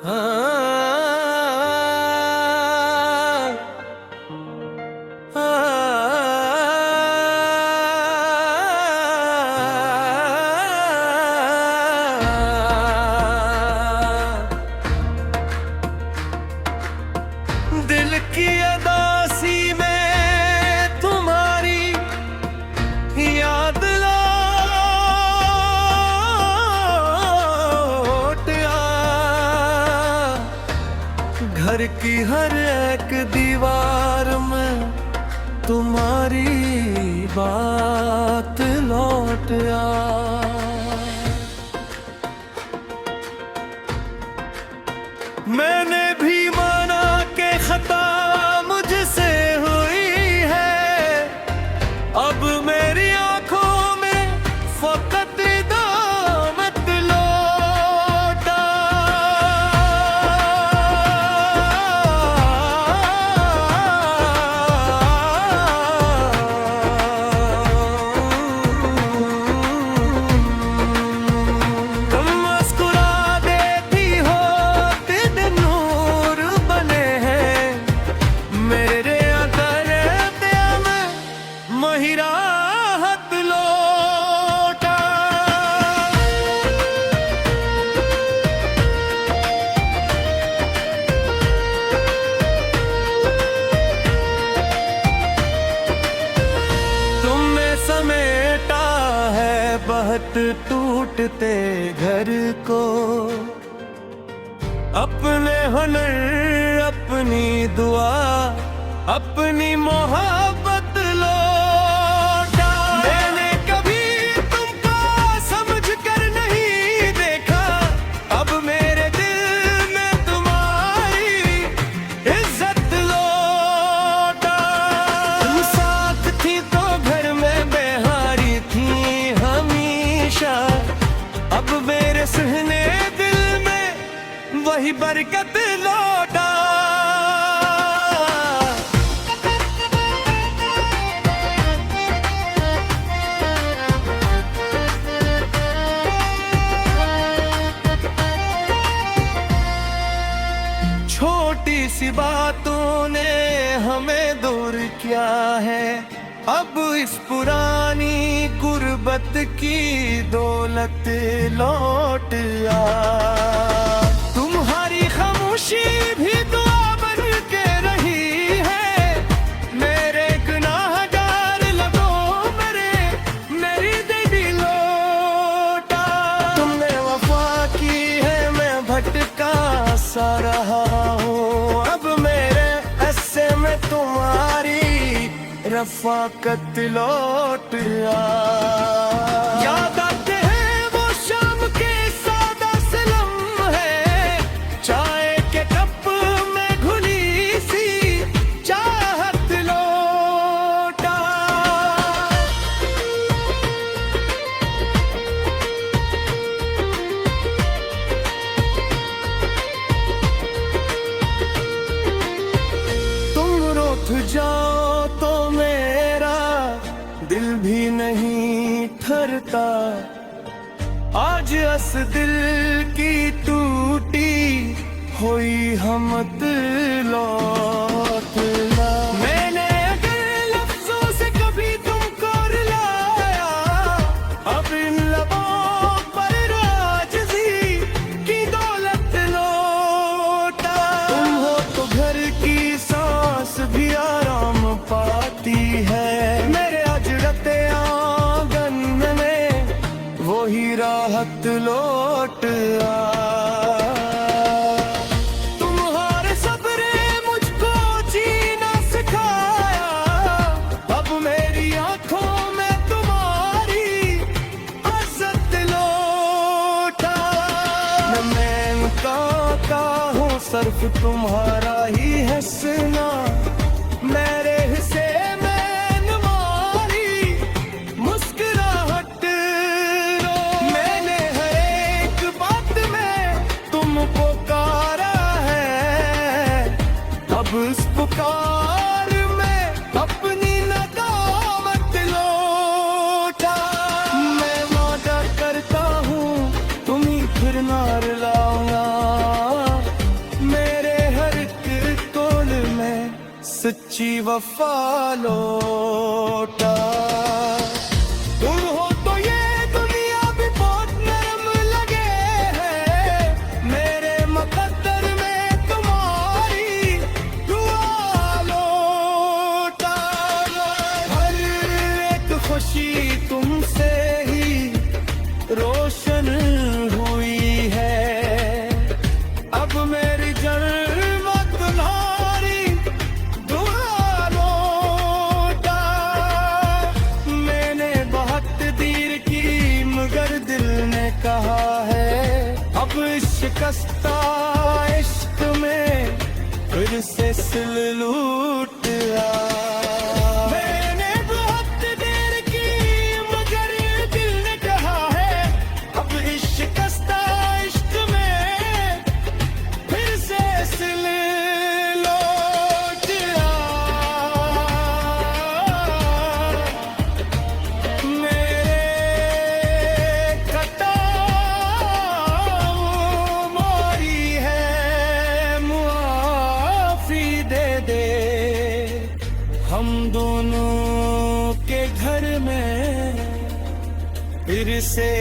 दिल की अदासी में तुम्हारी याद लौट आ, घर की हर एक दीवार में तुम्हारी बात लौट आ। मैंने भी माना के खता मुझसे हुई है, अब मेरी आंखों में फकत दामत लौटा। तुम मुस्कुरा देती हो, दिन नूर बने हैं मेरे अगर में महिराहत लौटा। तुमने समेटा है बहुत टूटते घर को, अपने हुनर अपनी दुआ अपनी मोहब्बत लौटा। मैंने कभी तुमको समझ कर नहीं देखा, अब मेरे दिल में तुम्हारी इज्जत लौटा। तुम साथ थी तो घर में बेहारी थी हमेशा, अब मेरे सहने दिल में वही बरकत लौटा। छोटी सी बातों ने हमें दूर किया है, अब इस पुरानी गुर्बत की दौलत लौट आ। तुम्हारी खामोशी भी दुआ बन के रही है, मेरे गुनाहगार लगो मेरी दिल लौटा। तुमने वफा की है, मैं भटका सा रहा हूँ, अब मेरे ऐसे में तुम्हारी रफ़ाकत लौट आ। याद आते हैं वो शाम के सादा से लम्हे, चाय के कप में घुली सी चाहत लौटा। तुम रूठ जाओ तो मेरा दिल भी नहीं ठहरता, आज अस दिल की टूटी हुई हमत लौटना। मैंने अगर लफ्जों से कभी तुमको रुलाया, अब इन लबों पर आजिज़ी की दौलत लौटा। तुम हो तो घर की सांस भी आराम पाती है, मेरे अजरते आंगन में वही राहत लौट आ। तुम्हारे सब्रे मुझको जीना सिखाया, अब मेरी आंखों में तुम्हारी हसरत लौटा। मैं का हूँ सिर्फ तुम्हारा ही हंसना, मेरे हिस्से में तुम्हारी मुस्कुराहट रो। मैंने हर एक बात में तुमको पुकारा है, अब इस पुकार में अपनी नदामत लौटा। मैं वादा करता हूँ तुम्हें फिर ना रुलाऊंगा, सच्ची वफा लौटा। तुम हो तो ये दुनिया भी बहुत नरम लगे है, मेरे मुकद्दर में तुम्हारी दुआ लौटा। हर एक खुशी तुमसे ही रोशन हुई है, अब मेरी जन्म तुम्हारी दुआ लौटा। मैंने बहुत देर की मगर दिल ने कहा है, अब शिकस्ता इश्क में फिर से सिल लूट आ। मैंने बहुत देर की मगर दिल ने कहा है, अब इस शिकस्ता इश्क में फिर से सिल लौट आ। मेरे खता मोरी है, मुआफी दे दे। हम दोनों के घर में फिर से